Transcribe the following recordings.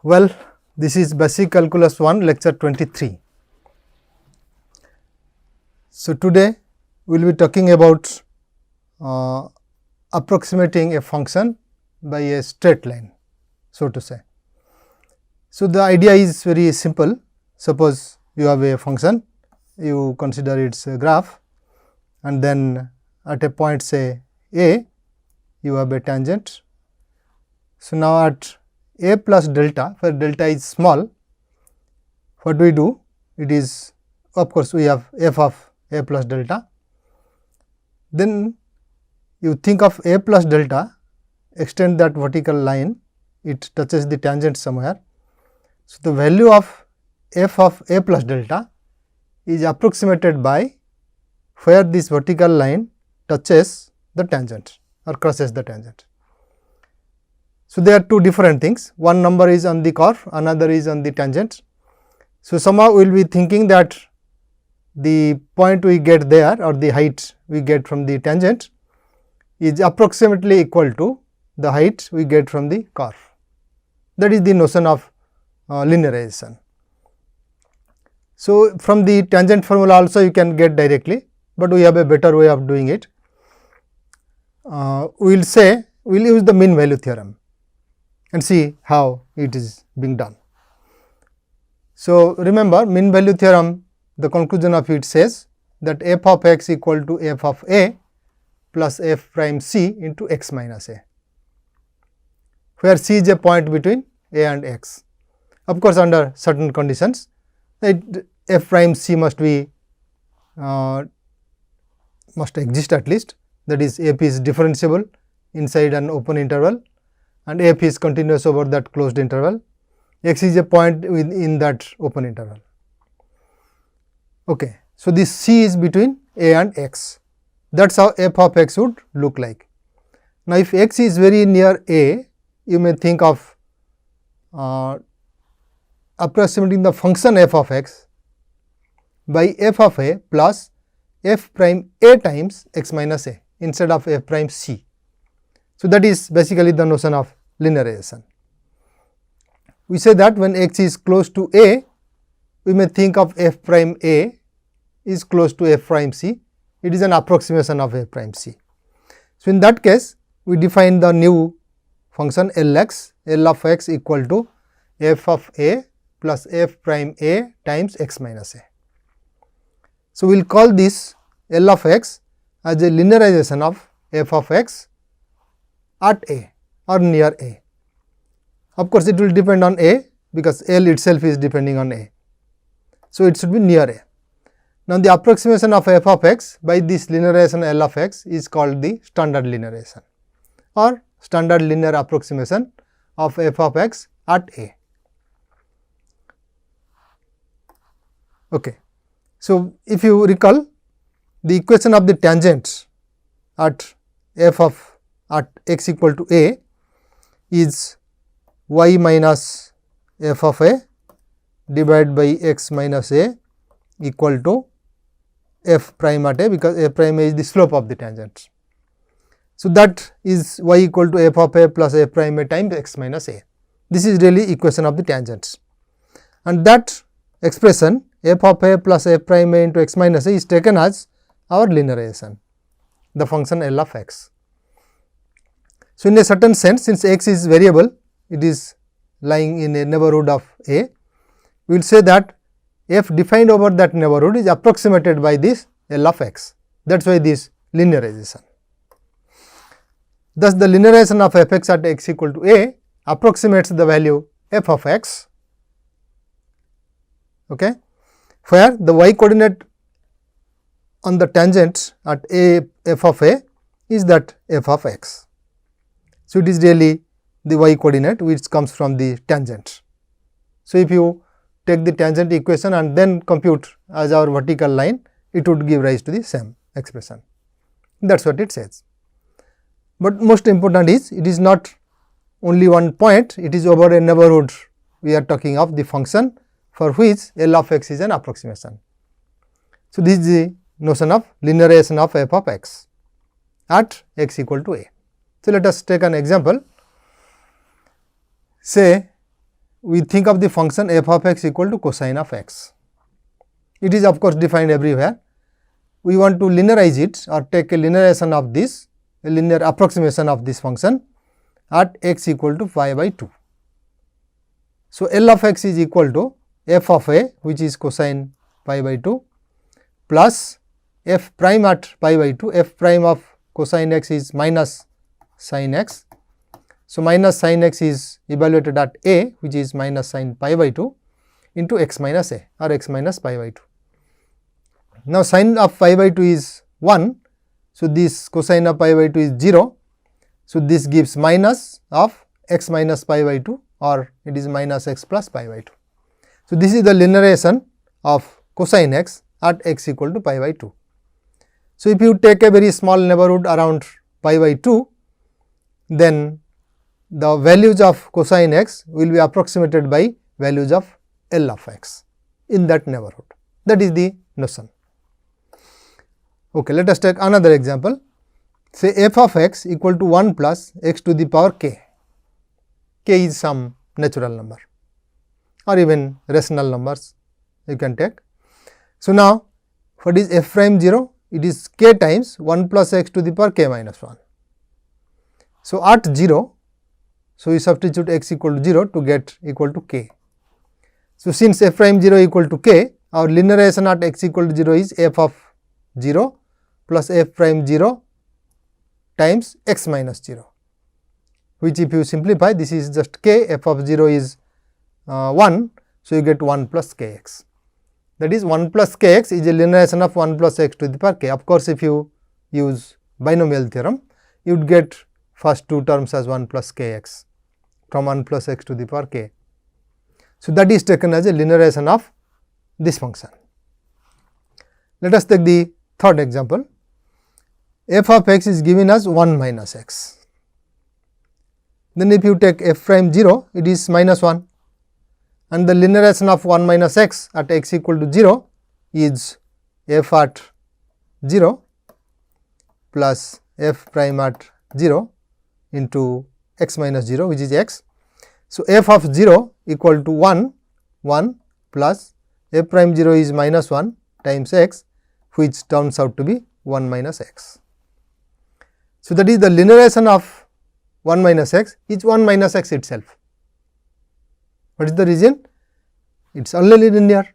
Well, this is Basic Calculus 1 lecture 23. So, today we will be talking about approximating a function by a straight line, so to say. So, the idea is very simple. Suppose you have a function, you consider its graph, and then at a point say A, you have a tangent. So, now at a plus delta, where delta is small, what do we do? It is, of course, we have f of a plus delta. Then you think of a plus delta, extend that vertical line, it touches the tangent somewhere. So, the value of f of a plus delta is approximated by where this vertical line touches the tangent or crosses the tangent. So, there are two different things, one number is on the curve, another is on the tangent. So, somehow we will be thinking that the point we get there or the height we get from the tangent is approximately equal to the height we get from the curve. That is the notion of linearization. So, from the tangent formula also you can get directly, but we have a better way of doing it. We will say we will use the mean value theorem and see how it is being done. So, remember mean value theorem, the conclusion of it says that f of x equal to f of a plus f prime c into x minus a, where c is a point between a and x. Of course, under certain conditions f prime c must be must exist at least, that is f is differentiable inside an open interval and f is continuous over that closed interval, x is a point within that open interval. Okay. So, this c is between a and x, that is how f of x would look like. Now, if x is very near a, you may think of approximating the function f of x by f of a plus f prime a times x minus a instead of f prime c. So, that is basically the notion of linearization. We say that when x is close to a, we may think of f prime a is close to f prime c, it is an approximation of f prime c. So, in that case we define the new function Lx, L of x equal to f of a plus f prime a times x minus a. So, we will call this L of x as a linearization of f of x at a or near a. Of course, it will depend on a because L itself is depending on a. So, it should be near a. Now, the approximation of f of x by this linearization L of x is called the standard linearization or standard linear approximation of f of x at a. Okay. So, if you recall, the equation of the tangent at f of at x equal to a is y minus f of a divided by x minus a equal to f prime at a, because f prime is the slope of the tangent. So, that is y equal to f of a plus f prime a times x minus a. This is really equation of the tangents, and that expression f of a plus f prime a into x minus a is taken as our linearization, the function L of x. So, in a certain sense, since x is variable, it is lying in a neighborhood of a, we will say that f defined over that neighborhood is approximated by this L of x, that is why this linearization. Thus, the linearization of f x at x equal to a approximates the value f of x, okay, where the y coordinate on the tangent at a f of a is that f of x. So, it is really the y coordinate which comes from the tangent. So, if you take the tangent equation and then compute as our vertical line, it would give rise to the same expression. That is what it says. But most important is, it is not only one point, it is over a neighborhood. We are talking of the function for which L of x is an approximation. So, this is the notion of linearization of f of x at x equal to a. So, let us take an example. Say we think of the function f of x equal to cosine of x. It is of course defined everywhere. We want to linearize it or take a linearization of this, a linear approximation of this function at x equal to pi by 2. So, L of x is equal to f of a, which is cosine pi by 2, plus f prime at pi by 2, f prime of cosine x is minus sin x. So, minus sin x is evaluated at a, which is minus sin pi by 2 into x minus a or x minus pi by 2. Now, sin of pi by 2 is 1. So, this cosine of pi by 2 is 0. So, this gives minus of x minus pi by 2, or it is minus x plus pi by 2. So, this is the linearization of cosine x at x equal to pi by 2. So, if you take a very small neighborhood around pi by 2, then the values of cosine x will be approximated by values of L of x in that neighborhood. That is the notion. Okay, let us take another example. Say f of x equal to 1 plus x to the power k. K is some natural number or even rational numbers you can take. So, now what is f prime 0? It is k times 1 plus x to the power k minus 1. So, at 0, so we substitute x equal to 0 to get equal to k. So, since f prime 0 equal to k, our linearization at x equal to 0 is f of 0 plus f prime 0 times x minus 0, which if you simplify, this is just k, f of 0 is 1. So, you get 1 plus k x. That is 1 plus k x is a linearization of 1 plus x to the power k. Of course, if you use binomial theorem, you would get first two terms as 1 plus k x from 1 plus x to the power k. So, that is taken as a linearization of this function. Let us take the third example. F of x is given as 1 minus x. Then if you take f prime 0, it is minus 1, and the linearization of 1 minus x at x equal to 0 is f at 0 plus f prime at 0 into x minus 0, which is x. So, f of 0 equal to 1 plus f prime 0 is minus 1 times x, which turns out to be 1 minus x. So, that is the linearization of 1 minus x is 1 minus x itself. What is the reason? It is only linear.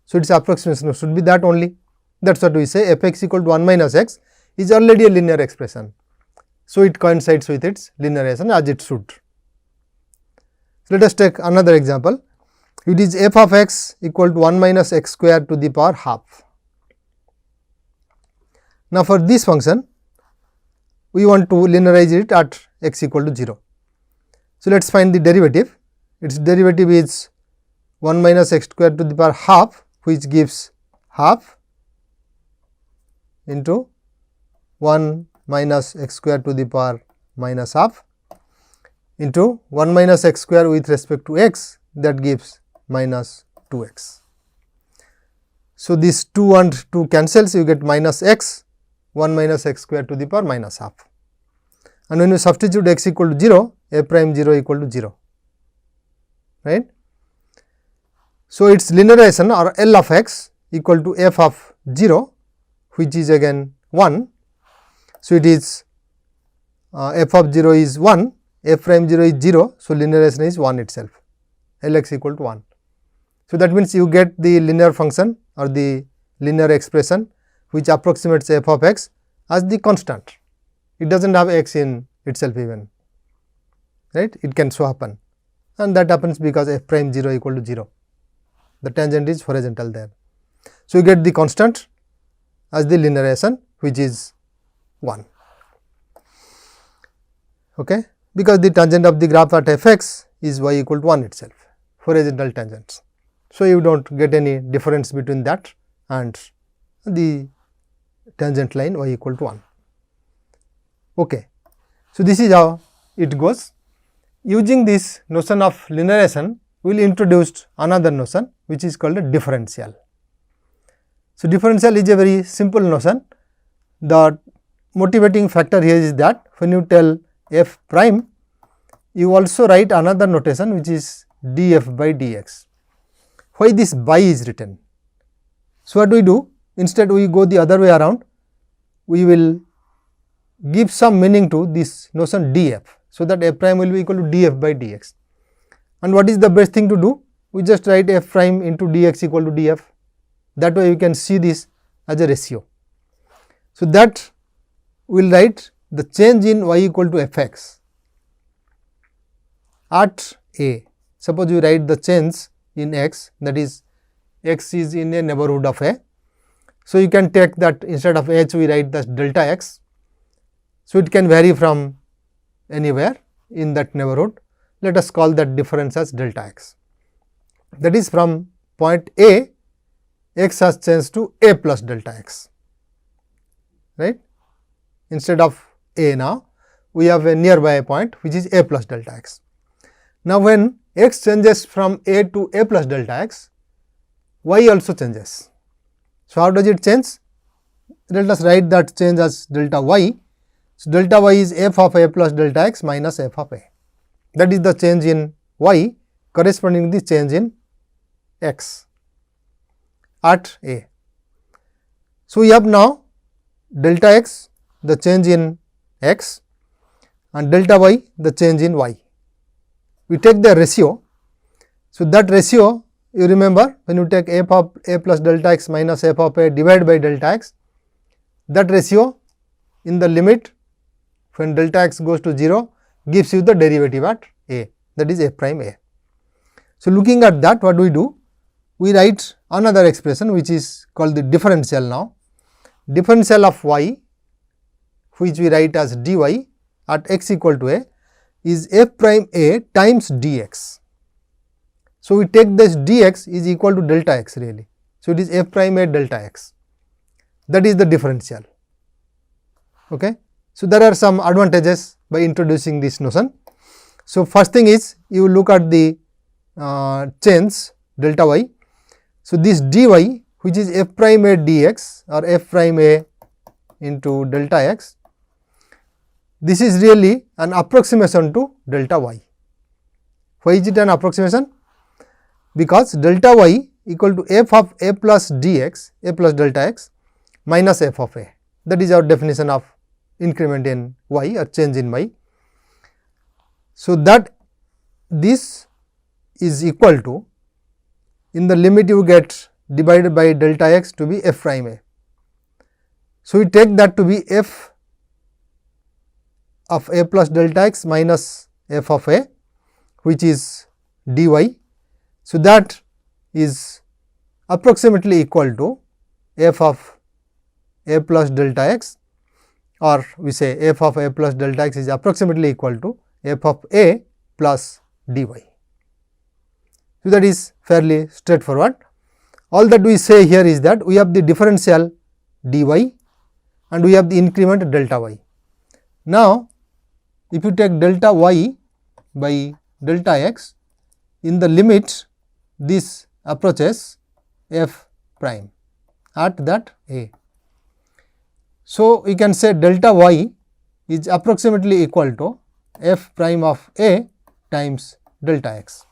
So, its approximation should be that only. That is what we say, f x equal to 1 minus x is already a linear expression. So, it coincides with its linearization as it should. So, let us take another example. It is f of x equal to 1 minus x square to the power half. Now, for this function, we want to linearize it at x equal to 0. So, let us find the derivative. Its derivative is 1 minus x square to the power half, which gives half into 1 minus x square to the power minus half into 1 minus x square with respect to x, that gives minus 2x. So, this 2 and 2 cancels, you get minus x, 1 minus x square to the power minus half, and when you substitute x equal to 0, f prime 0 equal to 0, right. So, its linearization or L of x equal to f of 0, which is again 1. So, it is f of 0 is 1, f prime 0 is 0. So, linearization is 1 itself, L x equal to 1. So, that means you get the linear function or the linear expression which approximates f of x as the constant. It does not have x in itself even, right. It can so happen, and that happens because f prime 0 equal to 0. The tangent is horizontal there. So, you get the constant as the linearization, which is 1, okay, because the tangent of the graph at f x is y equal to 1 itself, horizontal tangents. So, you do not get any difference between that and the tangent line y equal to 1. Okay. So, this is how it goes. Using this notion of linearization, we will introduce another notion which is called a differential. So, differential is a very simple notion. The motivating factor here is that when you tell f prime, you also write another notation which is df by dx. Why this by is written? So, what we do? Instead we go the other way around, we will give some meaning to this notion df. So, that f prime will be equal to df by dx. And what is the best thing to do? We just write f prime into dx equal to df. That way we can see this as a ratio. So, that we will write the change in y equal to fx at a. Suppose you write the change in x, that is x is in a neighborhood of a. So, you can take that instead of h we write the delta x. So, it can vary from anywhere in that neighborhood. Let us call that difference as delta x. That is from point A, x has changed to a plus delta x, right. Instead of a now, we have a nearby point which is a plus delta x. Now, when x changes from a to a plus delta x, y also changes. So, how does it change? Let us write that change as delta y. So, delta y is f of a plus delta x minus f of a. That is the change in y corresponding to the change in x at a. So, we have now delta x, the change in x, and delta y, the change in y. We take the ratio. So, that ratio you remember, when you take f of a plus delta x minus f of a divided by delta x, that ratio in the limit when delta x goes to 0 gives you the derivative at a, that is f prime a. So, looking at that, what we do? We write another expression which is called the differential now. Differential of y, which we write as dy at x equal to a, is f prime a times dx. So, we take this dx is equal to delta x really. So, it is f prime a delta x, that is the differential. Okay. So, there are some advantages by introducing this notion. So, first thing is you look at the change delta y. So, this dy which is f prime a dx or f prime a into delta x, this is really an approximation to delta y. Why is it an approximation? Because delta y equal to f of a plus dx, a plus delta x minus f of a. That is our definition of increment in y or change in y. So, that this is equal to, in the limit you get divided by delta x to be f prime a. So, we take that to be f of a plus delta x minus f of a, which is dy. So, that is approximately equal to f of a plus delta x, or we say f of a plus delta x is approximately equal to f of a plus dy. So, that is fairly straightforward. All that we say here is that we have the differential dy and we have the increment delta y. Now, if you take delta y by delta x, in the limit this approaches f prime at that a. So, we can say delta y is approximately equal to f prime of a times delta x,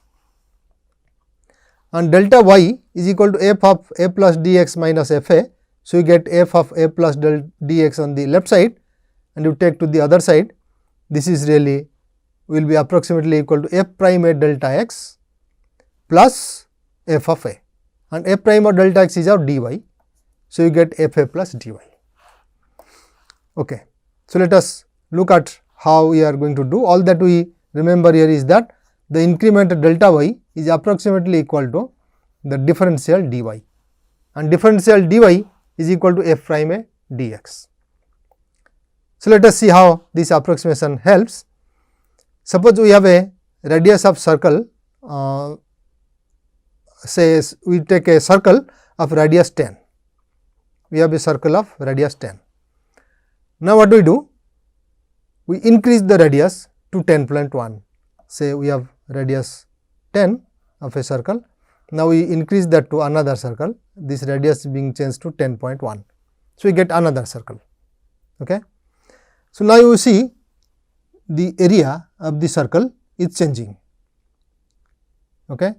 and delta y is equal to f of a plus dx minus f a. So, you get f of a plus dx on the left side and you take to the other side, this is really will be approximately equal to f prime a delta x plus f of a, and f prime of delta x is our dy. So, you get f a plus dy. Okay. So, let us look at how we are going to do. All that we remember here is that the increment delta y is approximately equal to the differential dy, and differential dy is equal to f prime a dx. So, let us see how this approximation helps. Suppose we have a radius of circle, say we take a circle of radius 10, we have a circle of radius 10. Now, what do we do? We increase the radius to 10.1, say we have radius 10 of a circle. Now, we increase that to another circle, this radius being changed to 10.1. So, we get another circle. Okay. So, now you see the area of the circle is changing. Okay.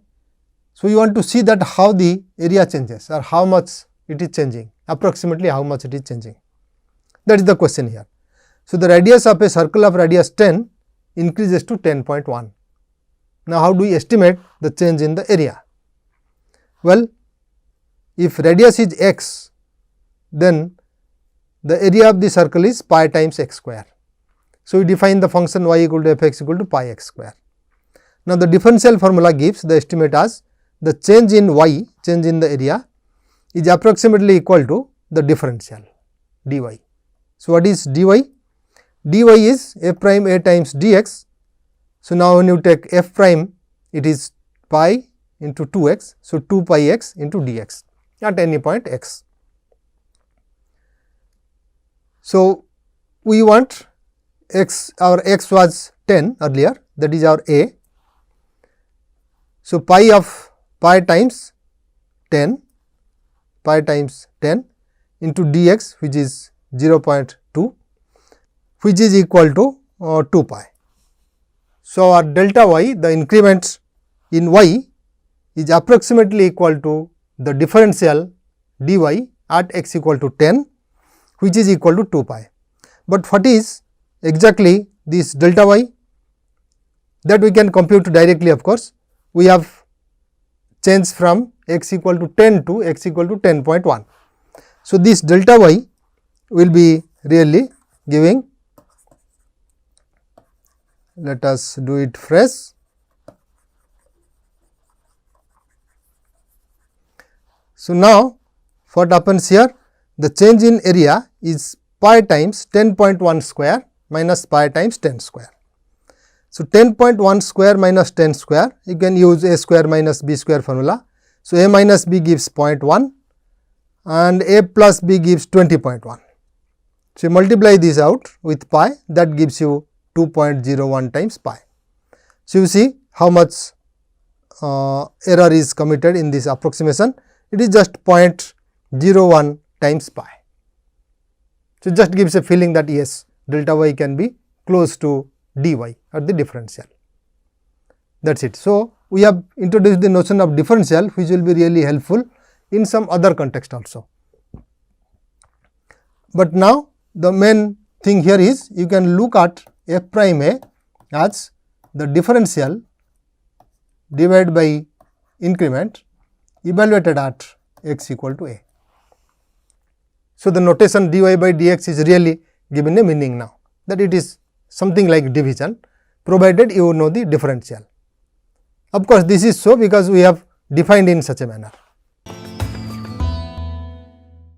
So, you want to see that how the area changes or how much it is changing, approximately how much it is changing, that is the question here. So, the radius of a circle of radius 10 increases to 10.1. Now, how do we estimate the change in the area? Well, if radius is x, then the area of the circle is pi times x square. So, we define the function y equal to f x equal to pi x square. Now, the differential formula gives the estimate as the change in y, change in the area is approximately equal to the differential dy. So, what is dy? dy is f prime a times dx. So, now when you take f prime, it is pi into 2x. So, 2 pi x into dx at any point x. So, we want x, our x was 10 earlier, that is our a. So, pi times 10 into dx, which is 0.2, which is equal to 2 pi. So, our delta y, the increment in y is approximately equal to the differential dy at x equal to 10, which is equal to 2 pi. But what is exactly this delta y? That we can compute directly, of course. We have changed from x equal to 10 to x equal to 10.1. So, this delta y will be really giving, let us do it fresh. So, now what happens here? The change in area is pi times 10.1 square minus pi times 10 square. So, 10.1 square minus 10 square, you can use a square minus b square formula. So, a minus b gives 0.1 and a plus b gives 20.1. So, you multiply this out with pi, that gives you 2.01 times pi. So, you see how much error is committed in this approximation. It is just 0.01 times pi. So, it just gives a feeling that yes, delta y can be close to dy or the differential, that is it. So, we have introduced the notion of differential, which will be really helpful in some other context also. But now, the main thing here is you can look at f prime a as the differential divided by increment evaluated at x equal to a. So, the notation dy by dx is really given a meaning now, that it is something like division, provided you know the differential. Of course, this is so because we have defined in such a manner.